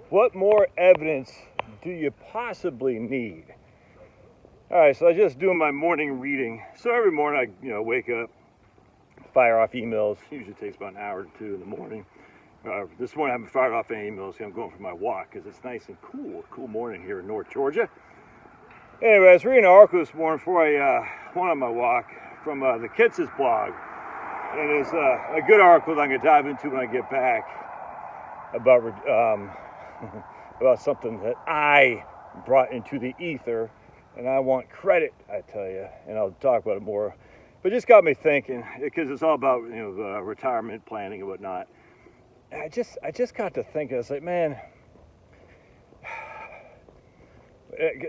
What more evidence do you possibly need? All right, so I was just doing my morning reading. So every morning I, wake up, fire off emails. Usually takes about an hour or two in the morning. This morning I haven't fired off any emails. I'm going for my walk because it's nice and cool. Cool morning here in North Georgia. Anyway, I was reading an article this morning before I went on my walk from the Kitz's blog. And it's a good article that I'm going to dive into when I get back about about something that I brought into the ether, and I want credit, I tell you, and I'll talk about it more. But it just got me thinking, because it's all about retirement planning and whatnot. And I just got to thinking, I was like, man,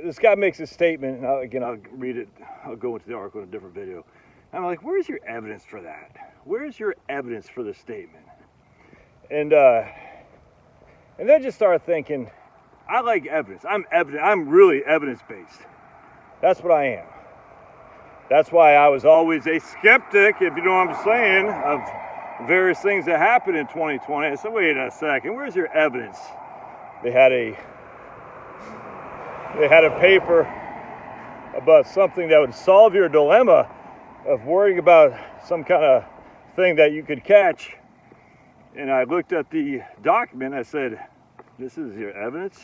this guy makes a statement, and I'll read it. I'll go into the article in a different video. I'm like, where's your evidence for that? Where's your evidence for this statement? And then just started thinking, I like evidence. I'm really evidence-based. That's what I am. That's why I was always a skeptic, if you know what I'm saying, of various things that happened in 2020. I said, wait a second, where's your evidence? They had a paper about something that would solve your dilemma of worrying about some kind of thing that you could catch. And I looked at the document, I said, this is your evidence?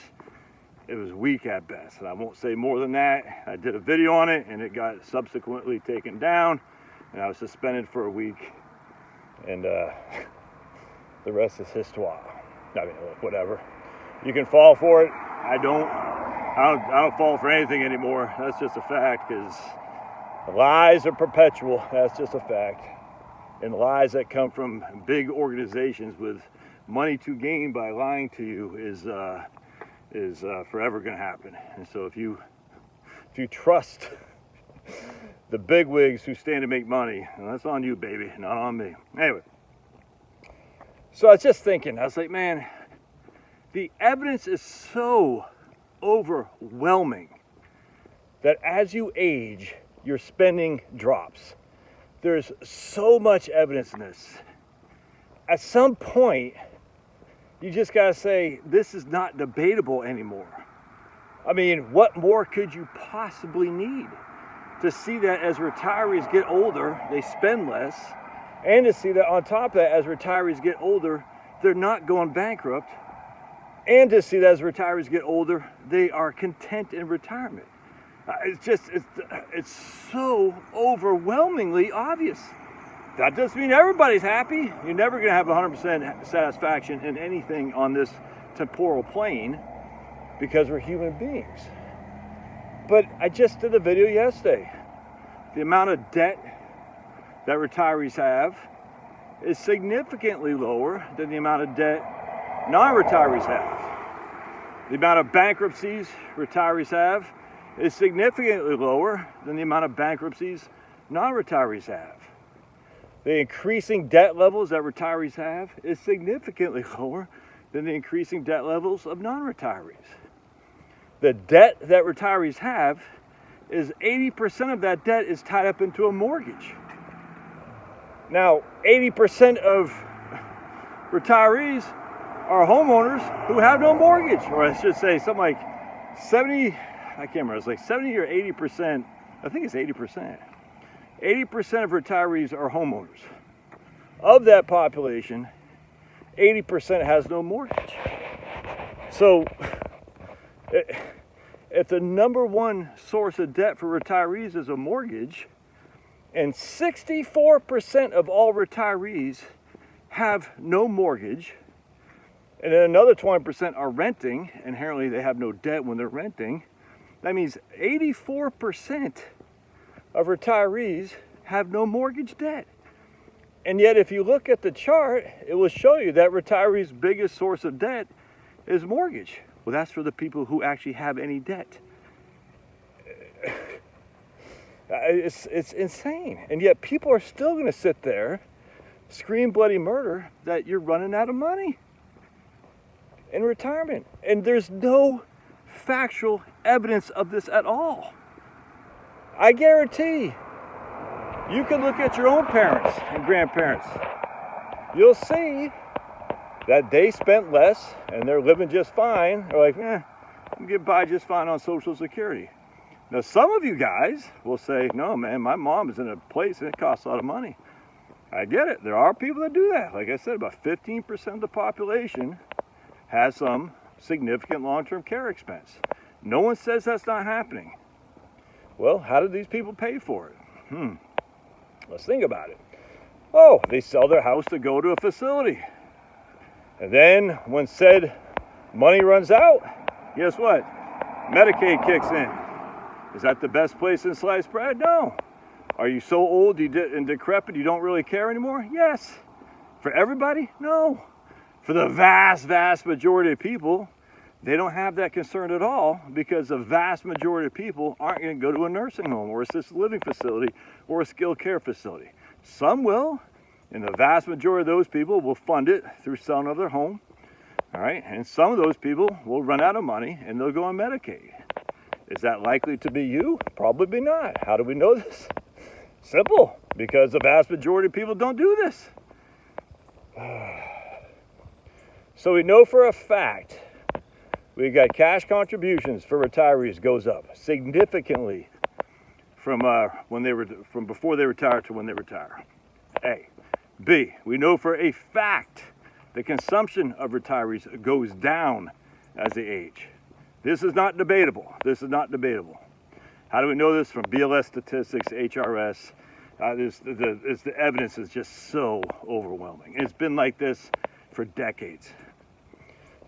It was weak at best, and I won't say more than that. I did a video on it, and it got subsequently taken down, and I was suspended for a week, and the rest is histoire. I mean, whatever. You can fall for it. I don't fall for anything anymore. That's just a fact, because lies are perpetual. That's just a fact. And lies that come from big organizations with money to gain by lying to you is forever going to happen. And so if you trust the bigwigs who stand to make money, well, that's on you, baby, not on me. Anyway, so I was just thinking, I was like, man, the evidence is so overwhelming that as you age, your spending drops. There's so much evidence in this. At some point, you just gotta say, this is not debatable anymore. I mean, what more could you possibly need? To see that as retirees get older, they spend less, and to see that on top of that, as retirees get older, they're not going bankrupt, and to see that as retirees get older, they are content in retirement. It's so overwhelmingly obvious. That doesn't mean everybody's happy. You're never going to have 100% satisfaction in anything on this temporal plane because we're human beings. But I just did a video yesterday. The amount of debt that retirees have is significantly lower than the amount of debt non-retirees have. The amount of bankruptcies retirees have is significantly lower than the amount of bankruptcies non-retirees have. The increasing debt levels that retirees have is significantly lower than the increasing debt levels of non-retirees. The debt that retirees have is 80% of that debt is tied up into a mortgage. Now, 80% of retirees are homeowners who have no mortgage, or I should say something like 70, I can't remember, it's like 70 or 80%, I think it's 80%. 80% of retirees are homeowners. Of that population, 80% has no mortgage. So, if the number one source of debt for retirees is a mortgage, and 64% of all retirees have no mortgage, and then another 20% are renting, inherently they have no debt when they're renting, that means 84% of retirees have no mortgage debt. And yet if you look at the chart, it will show you that retirees' biggest source of debt is mortgage. Well, that's for the people who actually have any debt. It's insane. And yet people are still going to sit there, scream bloody murder, that you're running out of money in retirement. And there's no factual evidence of this at all. I guarantee you can look at your own parents and grandparents. You'll see that they spent less and they're living just fine are like, I'm getting by just fine on Social Security. Now, some of you guys will say, no, man, my mom is in a place and it costs a lot of money. I get it. There are people that do that. Like I said, about 15% of the population has some significant long-term care expense. No one says that's not happening. Well, how do these people pay for it? Let's think about it. Oh, they sell their house to go to a facility. And then when said money runs out, guess what? Medicaid kicks in. Is that the best place in sliced bread? No. Are you so old and decrepit you don't really care anymore? Yes. For everybody? No. For the vast, vast majority of people, they don't have that concern at all because the vast majority of people aren't going to go to a nursing home or assisted living facility or a skilled care facility. Some will, and the vast majority of those people will fund it through selling of their home. All right, and some of those people will run out of money and they'll go on Medicaid. Is that likely to be you? Probably not. How do we know this? Simple, because the vast majority of people don't do this. So we know for a fact we got cash contributions for retirees goes up significantly from before they retire to when they retire. A. B. We know for a fact the consumption of retirees goes down as they age. This is not debatable. This is not debatable. How do we know this? From BLS statistics, HRS. The evidence is just so overwhelming. It's been like this for decades.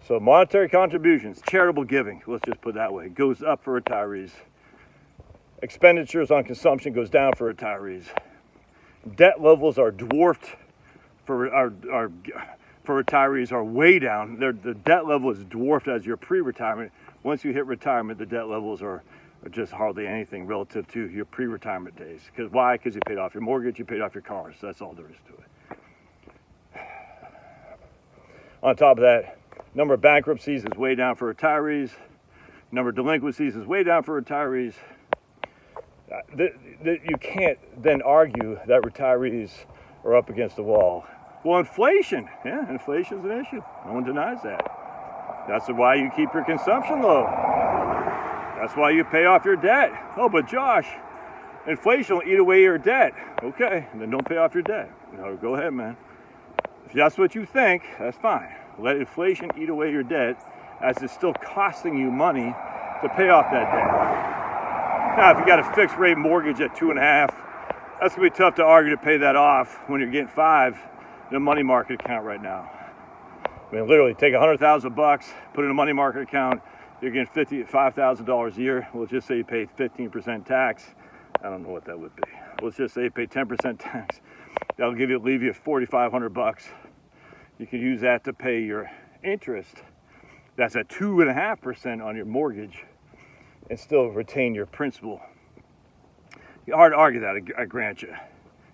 So monetary contributions, charitable giving, let's just put it that way, goes up for retirees. Expenditures on consumption goes down for retirees. Debt levels are dwarfed for retirees are way down. The debt level is dwarfed as your pre-retirement. Once you hit retirement, the debt levels are just hardly anything relative to your pre-retirement days. Because why? Because you paid off your mortgage, you paid off your cars. That's all there is to it. On top of that, number of bankruptcies is way down for retirees. Number of delinquencies is way down for retirees. You can't then argue that retirees are up against the wall. Well, inflation. Yeah, inflation's an issue. No one denies that. That's why you keep your consumption low. That's why you pay off your debt. Oh, but Josh, inflation will eat away your debt. Okay, then don't pay off your debt. No, go ahead, man. If that's what you think, that's fine. Let inflation eat away your debt as it's still costing you money to pay off that debt. Now, if you got a fixed rate mortgage at 2.5, that's gonna be tough to argue to pay that off when you're getting 5 in a money market account right now. I mean, literally take $100,000, put it in a money market account, you're getting $5,000 a year. We'll just say you pay 15% tax. I don't know what that would be. Let's just say you pay 10% tax. That'll leave you $4,500. You can use that to pay your interest. That's at 2.5% on your mortgage, and still retain your principal. Hard to argue that, I grant you.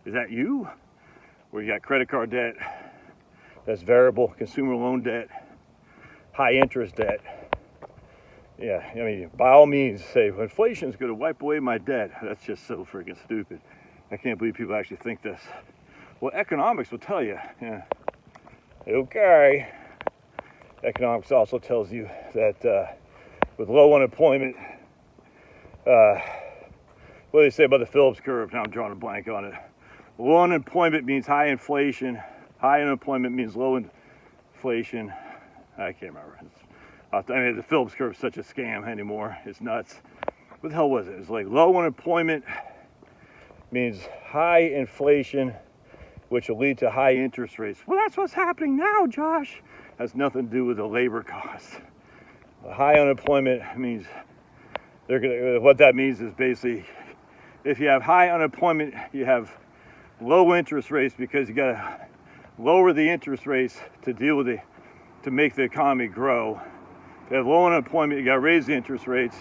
Is that you? Where you got credit card debt, that's variable, consumer loan debt, high interest debt. Yeah, I mean, by all means, say, well, inflation is going to wipe away my debt. That's just so freaking stupid. I can't believe people actually think this. Well, economics will tell you. Yeah. Okay. Economics also tells you that with low unemployment, what do they say about the Phillips curve? Now I'm drawing a blank on it. Low unemployment means high inflation. High unemployment means low inflation. I can't remember. The Phillips curve is such a scam anymore. It's nuts. What the hell was it? It's like low unemployment means high inflation, which will lead to high interest rates. Well, that's what's happening now, Josh. Has nothing to do with the labor costs. High unemployment means what that means is basically if you have high unemployment, you have low interest rates because you got to lower the interest rates to deal with to make the economy grow. If you have low unemployment, you got to raise the interest rates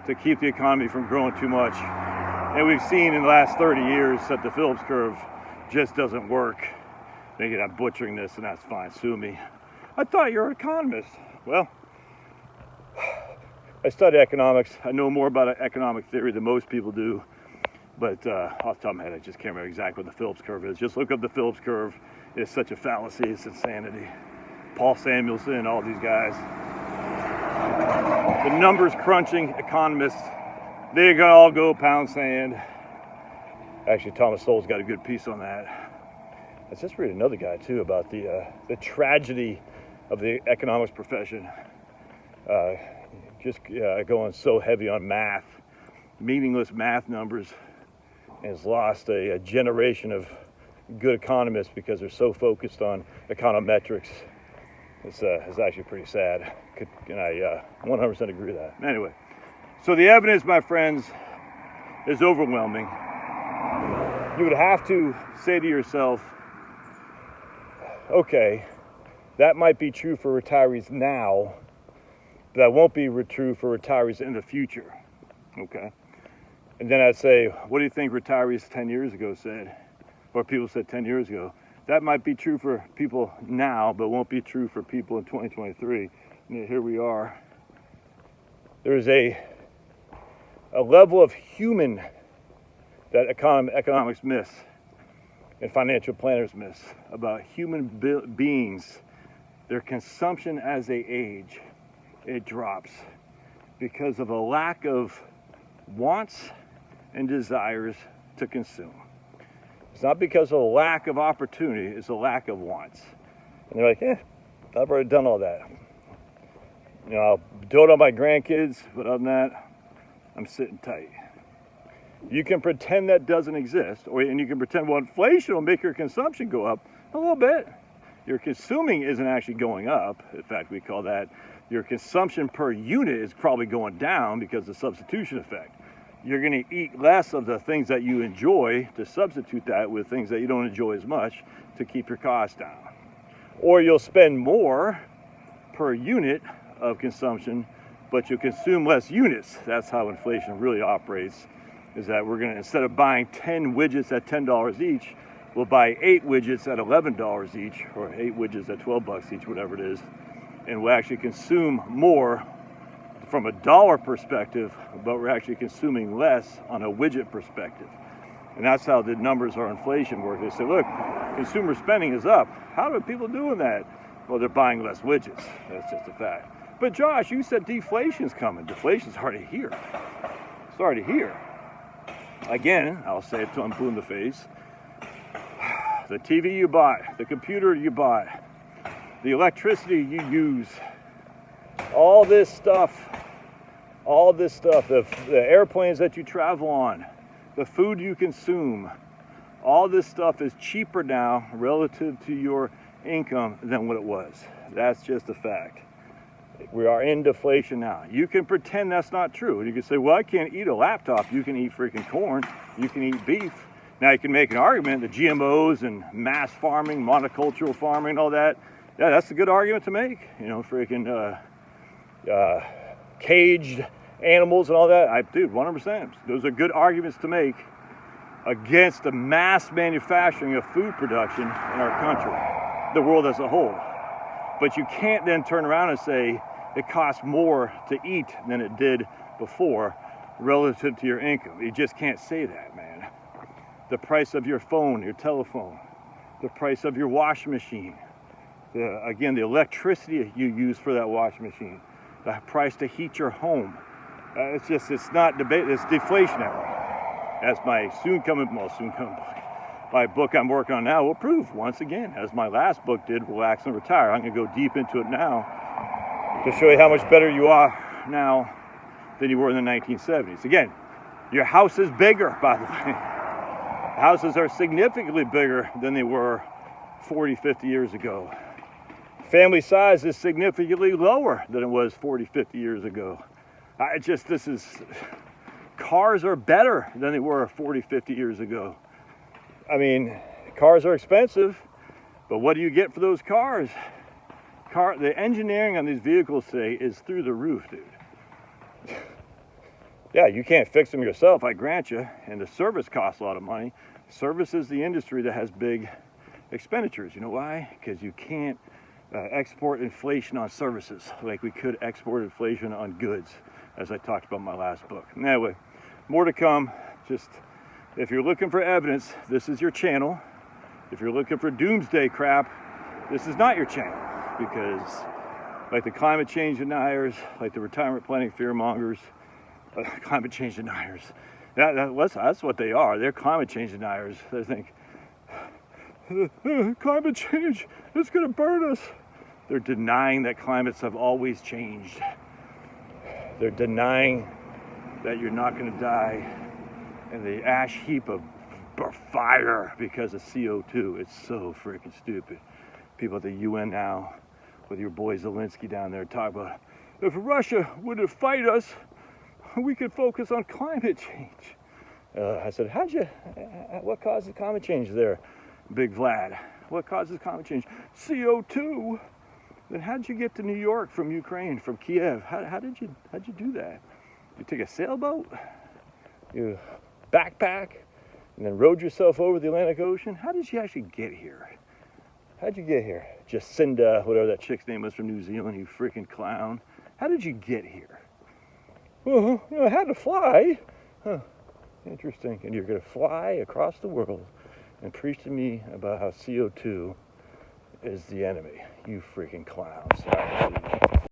to keep the economy from growing too much. And we've seen in the last 30 years that the Phillips curve just doesn't work. Maybe I'm butchering this, and that's fine. Sue me. I thought you were an economist. Well, I study economics. I know more about economic theory than most people do. But off the top of my head, I just can't remember exactly what the Phillips curve is. Just look up the Phillips curve. It's such a fallacy. It's insanity. Paul Samuelson, all these guys. The numbers crunching economists, they gonna all go pound sand. Actually, Thomas Sowell's got a good piece on that. Let's just read another guy too about the tragedy of the economics profession. Going so heavy on math, meaningless math numbers, and has lost a generation of good economists because they're so focused on econometrics. It's actually pretty sad, and I 100% agree with that. Anyway, so the evidence, my friends, is overwhelming. You would have to say to yourself, okay, that might be true for retirees now, but that won't be true for retirees in the future, okay? And then I'd say, what do you think retirees 10 years ago said, or people said 10 years ago? That might be true for people now, but won't be true for people in 2023. And here we are. There's a level of human that economics miss and financial planners miss about human beings. Their consumption as they age, it drops because of a lack of wants and desires to consume. It's not because of a lack of opportunity, it's a lack of wants. And they're like, I've already done all that. You know, I'll dote on my grandkids, but other than that, I'm sitting tight. You can pretend that doesn't exist, and you can pretend, well, inflation will make your consumption go up a little bit. Your consuming isn't actually going up. In fact, we call that your consumption per unit is probably going down because of the substitution effect. You're going to eat less of the things that you enjoy to substitute that with things that you don't enjoy as much to keep your costs down. Or you'll spend more per unit of consumption, but you'll consume less units. That's how inflation really operates, is that we're going to, instead of buying 10 widgets at $10 each, we'll buy 8 widgets at $11 each, or 8 widgets at $12 each, whatever it is, and we'll actually consume more from a dollar perspective, but we're actually consuming less on a widget perspective. And that's how the numbers are inflation work. They say, look, consumer spending is up. How are people doing that? Well, they're buying less widgets. That's just a fact. But Josh, you said deflation's coming. Deflation's already here. It's already here. Again, I'll say it till I'm blue in the face. The TV you buy, the computer you buy, the electricity you use, all this stuff, the airplanes that you travel on, the food you consume, all this stuff is cheaper now relative to your income than what it was. That's just a fact. We are in deflation now. You can pretend that's not true. You can say, well, I can't eat a laptop. You can eat freaking corn. You can eat beef. Now you can make an argument that GMOs and mass farming, monocultural farming, all that, yeah, that's a good argument to make. You know, freaking caged animals and all that. Dude, 100%. Those are good arguments to make against the mass manufacturing of food production in our country, the world as a whole. But you can't then turn around and say it costs more to eat than it did before relative to your income. You just can't say that, man. The price of your phone, your telephone, the price of your washing machine, the electricity you use for that washing machine, the price to heat your home. It's not debate, it's deflationary. As my my book I'm working on now will prove once again, as my last book did, Relax and Retire. I'm going to go deep into it now to show you how much better you are now than you were in the 1970s. Again, your house is bigger, by the way. Houses are significantly bigger than they were 40, 50 years ago. Family size is significantly lower than it was 40, 50 years ago. Cars are better than they were 40, 50 years ago. I mean, cars are expensive, but what do you get for those cars? The engineering on these vehicles today is through the roof, dude. Yeah, you can't fix them yourself, I grant you, and the service costs a lot of money. Service is the industry that has big expenditures. You know why? Because you can't export inflation on services like we could export inflation on goods, as I talked about in my last book. Anyway, more to come. Just, if you're looking for evidence, this is your channel. If you're looking for doomsday crap, this is not your channel. because, like the climate change deniers, like the retirement planning fearmongers, climate change deniers, that's what they are. They're climate change deniers. They think, climate change is going to burn us. They're denying that climates have always changed. They're denying that you're not going to die in the ash heap of fire because of CO2. It's so freaking stupid. People at the UN now, with your boy Zelensky down there, talk about, if Russia would fight us, we could focus on climate change. I said, what causes climate change there, Big Vlad? What causes climate change? CO2. Then how'd you get to New York from Ukraine, from Kiev? How'd you do that? You take a sailboat? You backpack? And then rode yourself over the Atlantic Ocean? How did you actually get here? How'd you get here? Jacinda, whatever that chick's name was from New Zealand, you freaking clown. How did you get here? Well, I had to fly. Huh, interesting. And you're gonna fly across the world and preach to me about how CO2 is the enemy. You freaking clowns.